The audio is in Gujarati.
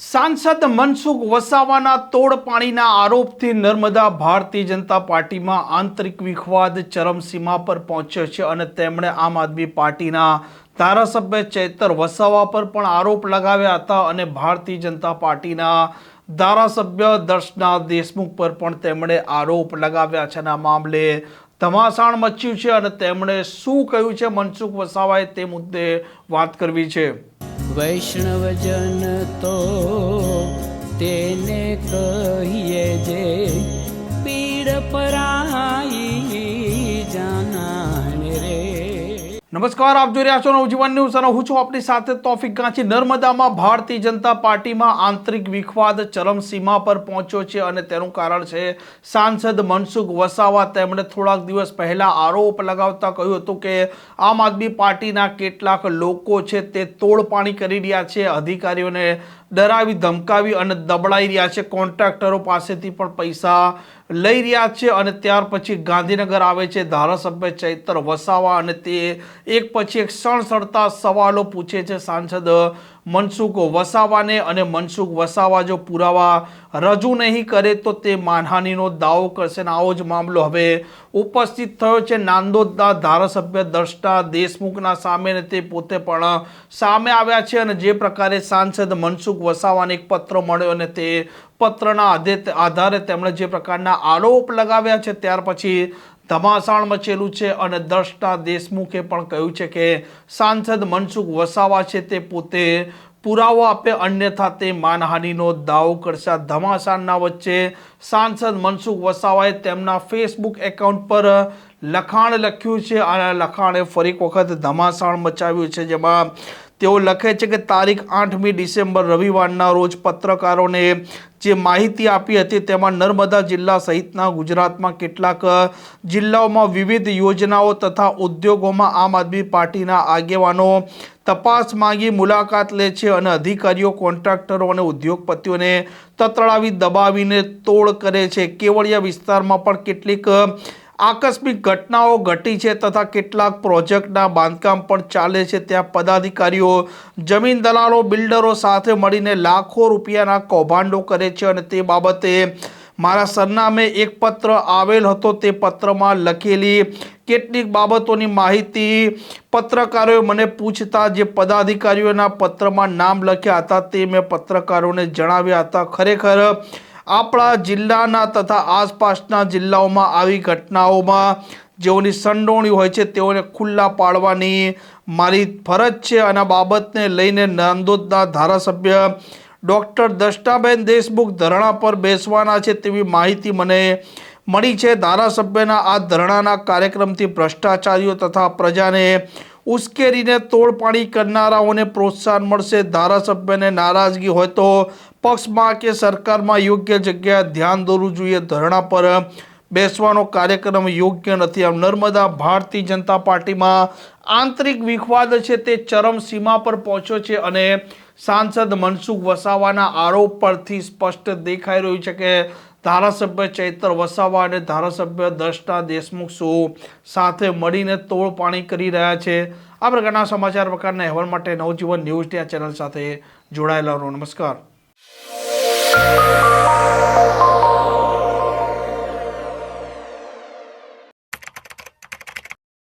सांसद मनसुख वसावाना तोड़ पाणीना आरोपथी नर्मदा भारतीय जनता पार्टीमां आंतरिक विवाद चरमसीमा पर पहोंच्यो छे अने તેમણે આમ આદમી પાર્ટીના ધારાસભ્ય ચૈતર વસાવા પર પણ આરોપ લગાવ્યા હતા અને ભારતીય જનતા પાર્ટીના ધારાસભ્ય દર્શના દેશમુખ પર પણ તેમણે આરોપ લગાવ્યા છે. આ મામલે ધમાસાણ મચ્યું છે અને તેમણે શું કહ્યું છે મનસુખ વસાવાએ તે મુદ્દે વાત કરવી છે. वैष्णवजन तो तेने कहिए जे पीड़ पराई जाना रे. નમસ્કાર, આપ જોઈ રહ્યા છો નવજીવન ન્યૂઝ અને હું છું આપની સાથે તોફિક ગાંચી. નર્મદામાં ભારતીય જનતા પાર્ટીમાં આંતરિક વિવાદ ચરમસીમા પર પહોંચ્યો છે અને તેનું કારણ છે સાંસદ મનસુખ વસાવા. તેમણે થોડાક દિવસ પહેલા આરોપ લગાવતા કહ્યું હતું કે આમ આદમી પાર્ટીના કેટલાક લોકો છે તે તોડપાણી કરી રહ્યા છે, અધિકારીઓને ડરાવી ધમકાવી અને દબડાઈ રહ્યા છે, કોન્ટ્રાક્ટરો પાસેથી પણ પૈસા લઈ રહ્યા છે અને ત્યાર પછી ગાંધીનગર આવે છે ધારાસભ્ય ચૈતર વસાવા અને તે એક પછી એક સણસણતા સવાલો પૂછે છે સાંસદ મનસુખ વસાવાને અને મનસુખ વસાવા જો પુરાવા રજૂ નહીં કરે તો તે માનહાનિનો દાવો કરશે. આવો જ મામલો હવે ઉપસ્થિત થયો છે નાંદોદના ધારાસભ્ય દર્શના દેશમુખના સામે અને તે પોતે પણ સામે આવ્યા છે અને જે પ્રકારે સાંસદ મનસુખ વસાવાને એક પત્ર મળ્યો અને તે પત્રના આધારે તેમણે જે પ્રકારના આરોપ લગાવ્યા છે ત્યાર પછી ધમાસાણ મચેલું છે અને દર્શના દેશમુખે પણ કહ્યું છે કે સાંસદ મનસુખ વસાવા છે તે પોતે પુરાવો આપે અન્યથા તે માનહાનિનો દાવો કરશે. આ ધમાસાણના વચ્ચે સાંસદ મનસુખ વસાવાએ તેમના ફેસબુક એકાઉન્ટ પર લખાણ લખ્યું છે અને લખાણે ફરી એક વખત ધમાસાણ મચાવ્યું છે, જેમાં તેઓ લખે છે કે તારીખ 8મી ડિસેમ્બર રવિવારના રોજ પત્રકારોને જે માહિતી આપી હતી તેમાં નર્મદા જિલ્લા સહિતના ગુજરાતમાં કેટલાક જિલ્લાઓમાં વિવિધ યોજનાઓ તથા ઉદ્યોગોમાં આમ આદમી પાર્ટીના આગેવાનો તપાસ માંગી મુલાકાત લે છે અને અધિકારીઓ કોન્ટ્રાક્ટરો અને ઉદ્યોગપતિઓને તતડાવી દબાવીને તોડ કરે છે. કેવડિયા વિસ્તારમાં પણ કેટલીક આકસ્મિક ઘટનાઓ ઘટી છે તથા કેટલાક પ્રોજેક્ટના બાંધકામ પણ ચાલે છે. ત્યાં પદાધિકારીઓ જમીન દલાલો બિલ્ડરો સાથે મળીને લાખો રૂપિયાના કૌભાંડો કરે છે અને તે બાબતે મારા સરનામે એક પત્ર આવેલ હતો. તે પત્રમાં લખેલી કેટલીક બાબતોની માહિતી પત્રકારોએ મને પૂછતા જે પદાધિકારીઓના પત્રમાં નામ લખ્યા હતા તે મેં પત્રકારોને જણાવ્યા હતા. ખરેખર આપણા જિલ્લાના તથા આસપાસના જિલ્લાઓમાં આવી ઘટનાઓમાં જેઓની સંડોવણી હોય છે તેઓને ખુલ્લા પાડવાની મારી ફરજ છે અને આ બાબતને લઈને નાંદોદના ધારાસભ્ય ડૉક્ટર દર્શનાબેન દેશમુખ ધરણા પર બેસવાના છે તેવી માહિતી મને મળી છે. ધારાસભ્યના આ ધરણાના કાર્યક્રમથી ભ્રષ્ટાચારીઓ તથા પ્રજાને ઉશ્કેરીને તોડપાણી કરનારાઓને પ્રોત્સાહન મળશે. ધારાસભ્યને નારાજગી હોય તો પક્ષમાં કે સરકારમાં યોગ્ય જગ્યાએ ધ્યાન દોરવું જોઈએ. ધરણા પર બેસવાનો કાર્યક્રમ યોગ્ય નથી. આમ નર્મદા ભારતીય જનતા પાર્ટીમાં આંતરિક વિવાદ છે તે ચરમસીમા પર પહોંચ્યો છે અને સાંસદ મનસુખ વસાવાના આરોપ પરથી સ્પષ્ટ દેખાઈ રહ્યું છે કે ધારાસભ્ય ચૈતર વસાવા અને ધારાસભ્ય દર્શના દેશમુખ સાથે મળીને તોડપાણી કરી રહ્યા છે. આ પ્રકારના સમાચાર પ્રકારના અહેવાલ માટે નવજીવન ન્યૂઝ ચેનલ સાથે જોડાયેલા રહો. નમસ્કાર.